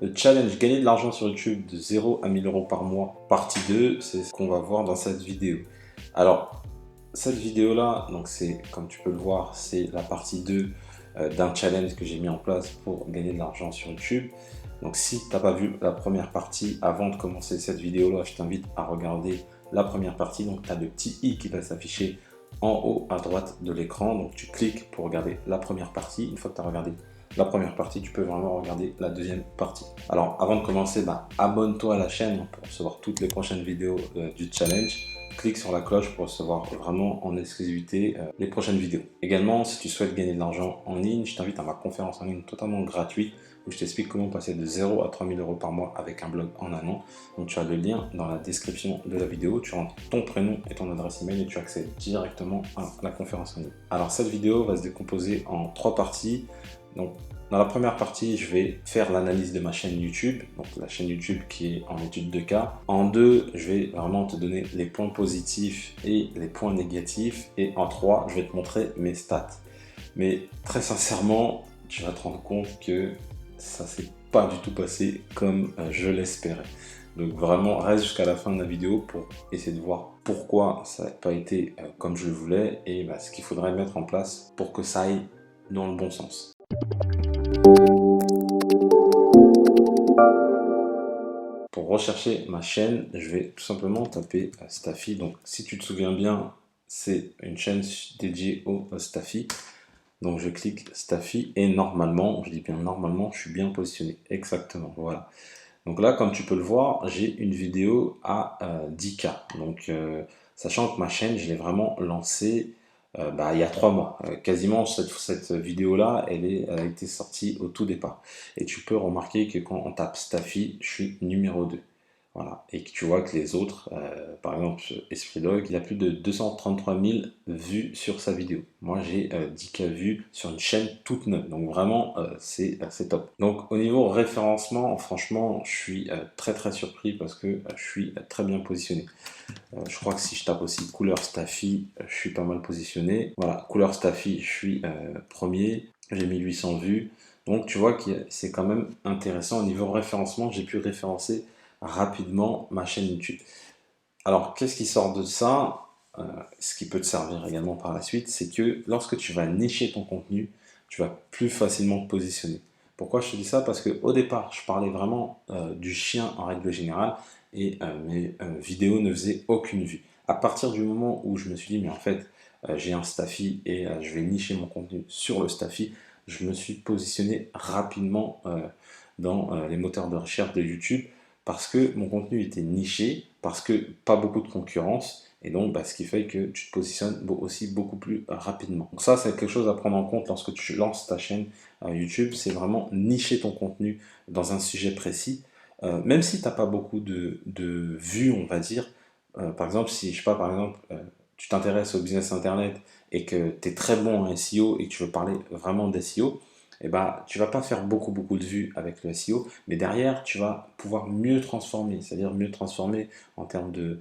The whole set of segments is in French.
Le challenge gagner de l'argent sur YouTube de 0 à 1000 € par mois, partie 2, c'est ce qu'on va voir dans cette vidéo. Alors, cette vidéo-là, donc c'est, comme tu peux le voir, c'est la partie 2 d'un challenge que j'ai mis en place pour gagner de l'argent sur YouTube. Donc si tu n'as pas vu la première partie avant de commencer cette vidéo-là, je t'invite à regarder la première partie. Donc tu as le petit i qui va s'afficher en haut à droite de l'écran. Donc tu cliques pour regarder la première partie. Une fois que tu as regardé la première partie, tu peux vraiment regarder la deuxième partie. Alors avant de commencer, abonne-toi à la chaîne pour recevoir toutes les prochaines vidéos du challenge. Clique sur la cloche pour recevoir vraiment en exclusivité les prochaines vidéos. Également, si tu souhaites gagner de l'argent en ligne, je t'invite à ma conférence en ligne totalement gratuite où je t'explique comment passer de 0 à 3000 € par mois avec un blog en un an. Donc tu as le lien dans la description de la vidéo, tu rentres ton prénom et ton adresse email et tu accèdes directement à la conférence en ligne. Alors cette vidéo va se décomposer en 3 parties. Donc, dans la première partie, je vais faire l'analyse de ma chaîne YouTube, donc la chaîne YouTube qui est en étude de cas. En 2, je vais vraiment te donner les points positifs et les points négatifs. Et en 3, je vais te montrer mes stats. Mais très sincèrement, tu vas te rendre compte que ça s'est pas du tout passé comme je l'espérais. Donc vraiment, reste jusqu'à la fin de la vidéo pour essayer de voir pourquoi ça n'a pas été comme je le voulais et ce qu'il faudrait mettre en place pour que ça aille dans le bon sens. Pour rechercher ma chaîne, je vais tout simplement taper Staffy. Donc si tu te souviens bien, c'est une chaîne dédiée au Staffy. Donc je clique Staffy et normalement, je dis bien normalement, je suis bien positionné. Exactement, voilà. Donc là, comme tu peux le voir, j'ai une vidéo à 10K. Donc sachant que ma chaîne, je l'ai vraiment lancée il y a 3 mois. Quasiment cette vidéo-là, elle a été sortie au tout départ. Et tu peux remarquer que quand on tape Staffy, je suis numéro 2. Voilà. Et que tu vois que les autres, par exemple Esprit Dog, il a plus de 233 000 vues sur sa vidéo. Moi j'ai 10K vues sur une chaîne toute neuve. Donc vraiment c'est top. Donc au niveau référencement, franchement je suis très surpris parce que je suis très bien positionné. Je crois que si je tape aussi couleur Staffy, je suis pas mal positionné. Voilà, couleur Staffy, je suis premier. J'ai 1800 vues. Donc tu vois que c'est quand même intéressant. Au niveau référencement, j'ai pu référencer rapidement ma chaîne YouTube. Alors, qu'est-ce qui sort de ça? Ce qui peut te servir également par la suite, c'est que lorsque tu vas nicher ton contenu, tu vas plus facilement te positionner. Pourquoi je te dis ça? Parce qu'au départ, je parlais vraiment du chien en règle générale et mes vidéos ne faisaient aucune vue. À partir du moment où je me suis dit, mais en fait, j'ai un Staffy et je vais nicher mon contenu sur le Staffy, je me suis positionné rapidement dans les moteurs de recherche de YouTube parce que mon contenu était niché, parce que pas beaucoup de concurrence, et donc ce qui fait que tu te positionnes aussi beaucoup plus rapidement. Donc ça, c'est quelque chose à prendre en compte lorsque tu lances ta chaîne YouTube, c'est vraiment nicher ton contenu dans un sujet précis, même si tu n'as pas beaucoup de vues, on va dire. Par exemple, si, je sais pas, par exemple, tu t'intéresses au business internet et que tu es très bon en SEO et que tu veux parler vraiment d'SEO, tu vas pas faire beaucoup de vues avec le SEO, mais derrière, tu vas pouvoir mieux transformer, c'est-à-dire mieux transformer en termes de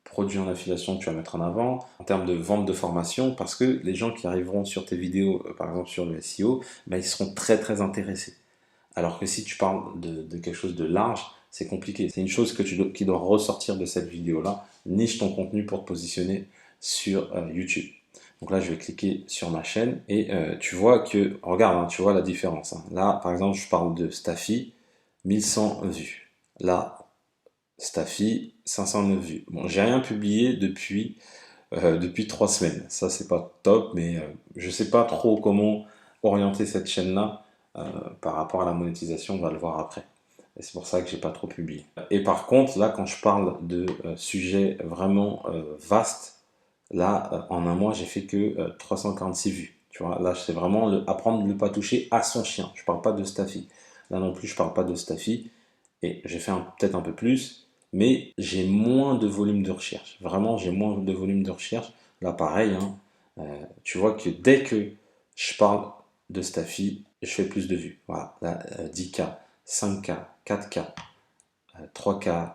produits en affiliation que tu vas mettre en avant, en termes de vente de formation, parce que les gens qui arriveront sur tes vidéos, par exemple sur le SEO, ils seront très intéressés. Alors que si tu parles de quelque chose de large, c'est compliqué. C'est une chose qui doit ressortir de cette vidéo-là. Niche ton contenu pour te positionner sur YouTube. Donc là, je vais cliquer sur ma chaîne et tu vois que, regarde, tu vois la différence. Là, par exemple, je parle de Staffy, 1100 vues. Là, Staffy, 509 vues. Bon, j'ai rien publié depuis 3 semaines. Ça, c'est pas top, mais je sais pas trop comment orienter cette chaîne-là par rapport à la monétisation, on va le voir après. Et c'est pour ça que j'ai pas trop publié. Et par contre, là, quand je parle de sujets vraiment vastes, là, en un mois, j'ai fait que 346 vues. Tu vois, là, c'est vraiment apprendre de ne pas toucher à son chien. Je parle pas de Staffy. Là non plus, je parle pas de Staffy. Et j'ai fait peut-être un peu plus, mais j'ai moins de volume de recherche. Vraiment, j'ai moins de volume de recherche. Là, pareil, tu vois que dès que je parle de Staffy, je fais plus de vues. Voilà, là, 10K, 5K, 4K, 3K,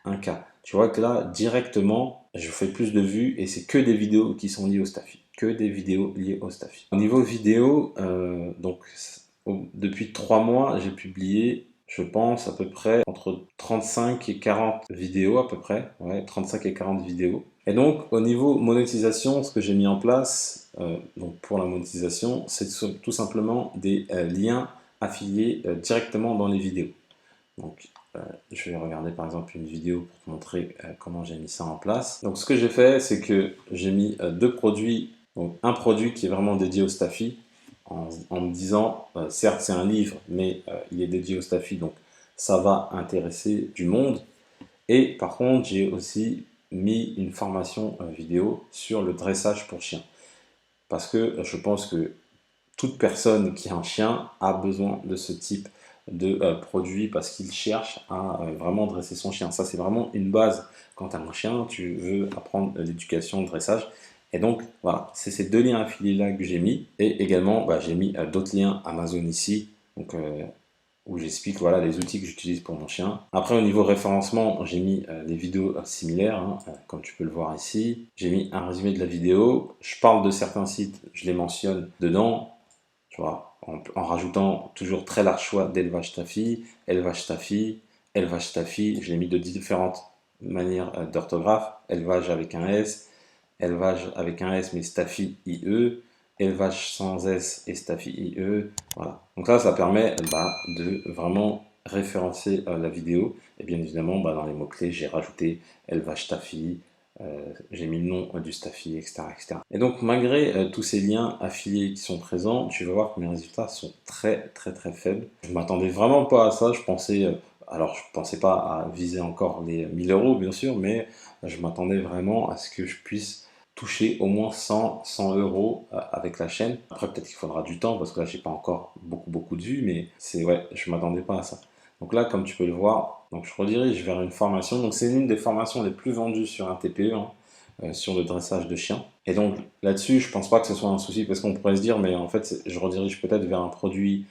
1K. Tu vois que là, directement, je fais plus de vues et c'est que des vidéos qui sont liées au Staffy. Que des vidéos liées au Staffy. Au niveau vidéo, donc depuis 3 mois, j'ai publié, je pense, à peu près entre 35 et 40 vidéos à peu près. Ouais, 35 et 40 vidéos. Et donc, au niveau monétisation, ce que j'ai mis en place donc pour la monétisation, c'est tout simplement des liens affiliés directement dans les vidéos. Donc, je vais regarder par exemple une vidéo pour te montrer comment j'ai mis ça en place. Donc, ce que j'ai fait, c'est que j'ai mis deux produits. Donc, un produit qui est vraiment dédié au Stafi, en me disant, certes c'est un livre, mais il est dédié au Stafi, donc ça va intéresser du monde. Et par contre, j'ai aussi mis une formation vidéo sur le dressage pour chiens. Parce que je pense que toute personne qui a un chien a besoin de ce type de produit parce qu'il cherche à vraiment dresser son chien. Ça, c'est vraiment une base. Quand tu as un chien, tu veux apprendre l'éducation, le dressage. Et donc, voilà, c'est ces deux liens affiliés là que j'ai mis. Et également, bah, j'ai mis d'autres liens Amazon ici. Donc, où j'explique voilà, les outils que j'utilise pour mon chien. Après, au niveau référencement, j'ai mis des vidéos similaires, hein, comme tu peux le voir ici. J'ai mis un résumé de la vidéo. Je parle de certains sites, je les mentionne dedans, tu vois, en rajoutant toujours très large choix d'élevage Stafi, élevage Stafi, élevage Stafi. Je l'ai mis de différentes manières d'orthographe. Élevage avec un S, élevage avec un S mais Stafi IE, élevage sans S et Stafi IE. Voilà. Donc là, ça permet de vraiment référencer la vidéo. Et bien évidemment, dans les mots-clés, j'ai rajouté élevage Stafi, j'ai mis le nom du Stafi, etc., etc. Et donc, malgré tous ces liens affiliés qui sont présents, tu vas voir que mes résultats sont très, très, très faibles. Je ne m'attendais vraiment pas à ça. Je pensais, alors je ne pensais pas à viser encore les 1000 euros, bien sûr, mais je m'attendais vraiment à ce que je puisse toucher au moins 100 euros avec la chaîne. Après, peut-être qu'il faudra du temps parce que là, j'ai pas encore beaucoup de vues, mais c'est ouais, je m'attendais pas à ça. Donc là, comme tu peux le voir, donc je redirige vers une formation. Donc c'est l'une des formations les plus vendues sur un TPE, hein, sur le dressage de chiens. Et donc là-dessus, je pense pas que ce soit un souci parce qu'on pourrait se dire, mais en fait, je redirige peut-être vers un produit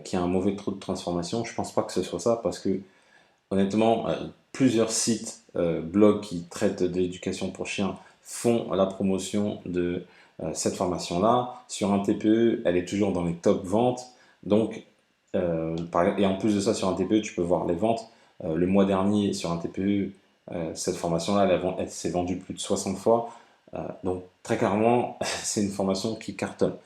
qui a un mauvais taux de transformation. Je pense pas que ce soit ça parce que honnêtement, plusieurs sites, blogs qui traitent d'éducation pour chiens font la promotion de cette formation-là. Sur un TPE, elle est toujours dans les top ventes. Donc, et en plus de ça, sur un TPE, tu peux voir les ventes. Le mois dernier, sur un TPE, cette formation-là, elle s'est vendue plus de 60 fois. Donc, très clairement, c'est une formation qui cartonne.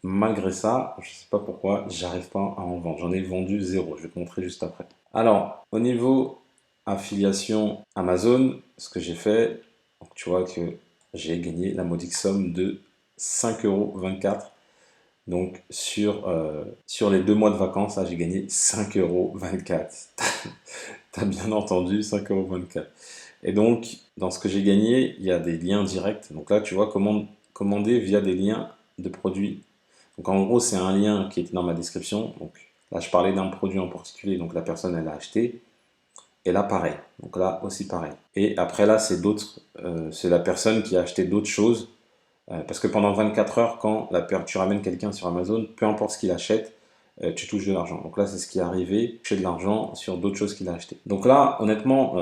Malgré ça, je ne sais pas pourquoi, j'arrive pas à en vendre. J'en ai vendu zéro. Je vais te montrer juste après. Alors, au niveau affiliation Amazon, ce que j'ai fait, donc tu vois que j'ai gagné la modique somme de 5,24 €. Donc sur les 2 mois de vacances, j'ai gagné 5,24 €. T'as bien entendu, 5,24 €. Et donc, dans ce que j'ai gagné, il y a des liens directs. Donc là, tu vois, commander via des liens de produits. Donc en gros, c'est un lien qui était dans ma description. Donc là, je parlais d'un produit en particulier, donc la personne, elle a acheté. Et là, pareil. Donc là aussi, pareil. Et après, là, c'est d'autres. C'est la personne qui a acheté d'autres choses. Parce que pendant 24 heures, quand tu ramènes quelqu'un sur Amazon, peu importe ce qu'il achète, tu touches de l'argent. Donc là, c'est ce qui est arrivé. Toucher de l'argent sur d'autres choses qu'il a achetées. Donc là, honnêtement,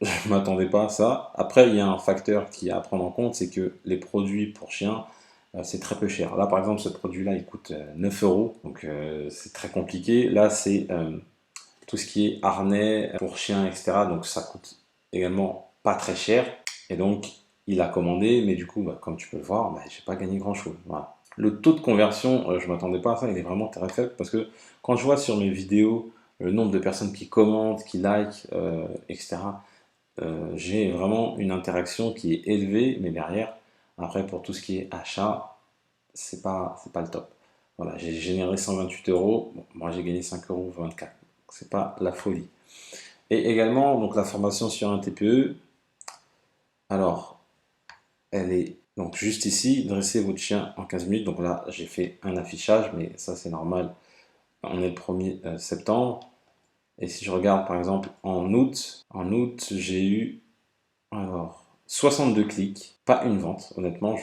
je ne m'attendais pas à ça. Après, il y a un facteur qui est à prendre en compte, c'est que les produits pour chiens, c'est très peu cher. Là, par exemple, ce produit-là, il coûte 9 €. Donc, c'est très compliqué. Là, c'est tout ce qui est harnais pour chiens, etc. Donc ça coûte également pas très cher. Et donc il a commandé, mais du coup, comme tu peux le voir, j'ai pas gagné grand chose. Voilà. Le taux de conversion, je m'attendais pas à ça, il est vraiment très faible parce que quand je vois sur mes vidéos le nombre de personnes qui commentent, qui likent, etc., j'ai vraiment une interaction qui est élevée, mais derrière, après pour tout ce qui est achat, c'est pas le top. Voilà, j'ai généré 128 €, bon, moi j'ai gagné 5,24 €. C'est pas la folie. Et également, donc la formation sur un TPE, alors, elle est donc juste ici, dresser votre chien en 15 minutes. Donc là, j'ai fait un affichage, mais ça c'est normal. On est le 1er septembre. Et si je regarde par exemple en août, j'ai eu alors 62 clics, pas une vente. Honnêtement,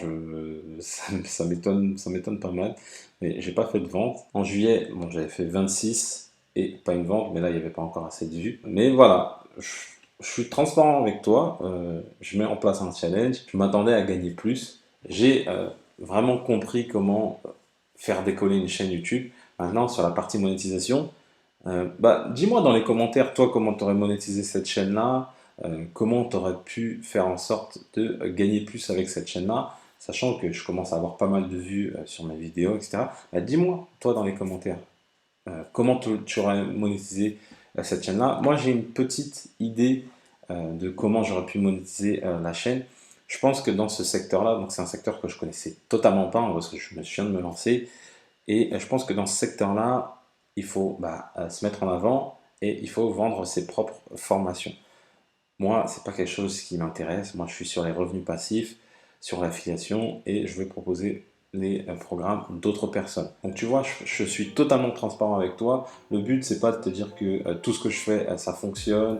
ça m'étonne pas mal, mais j'ai pas fait de vente. En juillet, bon, j'avais fait 26 et pas une vente, mais là il n'y avait pas encore assez de vues. Mais voilà, je suis transparent avec toi. Je mets en place un challenge. Je m'attendais à gagner plus. J'ai vraiment compris comment faire décoller une chaîne YouTube. Maintenant, sur la partie monétisation, dis-moi dans les commentaires, toi, comment tu aurais monétisé cette chaîne-là, comment tu aurais pu faire en sorte de gagner plus avec cette chaîne-là, sachant que je commence à avoir pas mal de vues sur mes vidéos, etc. Dis-moi, toi, dans les commentaires, comment tu aurais monétisé cette chaîne-là. Moi, j'ai une petite idée de comment j'aurais pu monétiser la chaîne. Je pense que dans ce secteur-là, donc c'est un secteur que je connaissais totalement pas, hein, parce que je viens de me lancer, et je pense que dans ce secteur-là, il faut se mettre en avant et il faut vendre ses propres formations. Moi, c'est pas quelque chose qui m'intéresse. Moi, je suis sur les revenus passifs, sur l'affiliation et je vais proposer les programmes d'autres personnes. Donc tu vois, je suis totalement transparent avec toi. Le but, c'est pas de te dire que tout ce que je fais, ça fonctionne,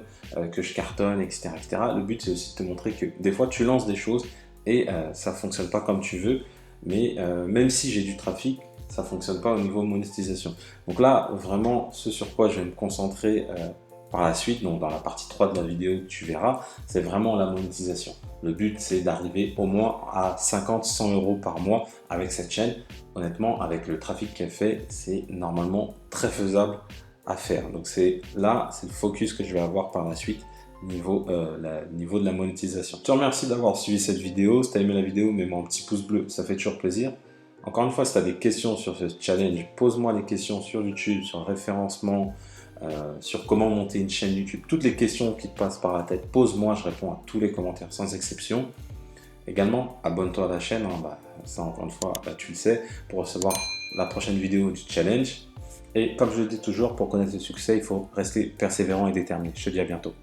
que je cartonne, etc., etc. Le but, c'est aussi de te montrer que des fois, tu lances des choses et ça fonctionne pas comme tu veux. Mais même si j'ai du trafic, ça fonctionne pas au niveau monétisation. Donc là, vraiment, ce sur quoi je vais me concentrer par la suite, donc dans la partie 3 de la vidéo que tu verras, c'est vraiment la monétisation. Le but, c'est d'arriver au moins à 50-100 euros par mois avec cette chaîne. Honnêtement, avec le trafic qu'elle fait, c'est normalement très faisable à faire. Donc c'est là, c'est le focus que je vais avoir par la suite niveau de la monétisation. Je te remercie d'avoir suivi cette vidéo. Si tu as aimé la vidéo, mets-moi un petit pouce bleu, ça fait toujours plaisir. Encore une fois, si tu as des questions sur ce challenge, pose-moi des questions sur YouTube, sur le référencement, sur comment monter une chaîne YouTube. Toutes les questions qui te passent par la tête, pose-moi, je réponds à tous les commentaires sans exception. Également, abonne-toi à la chaîne, hein, ça encore une fois, tu le sais, pour recevoir la prochaine vidéo du challenge. Et comme je le dis toujours, pour connaître le succès, il faut rester persévérant et déterminé. Je te dis à bientôt.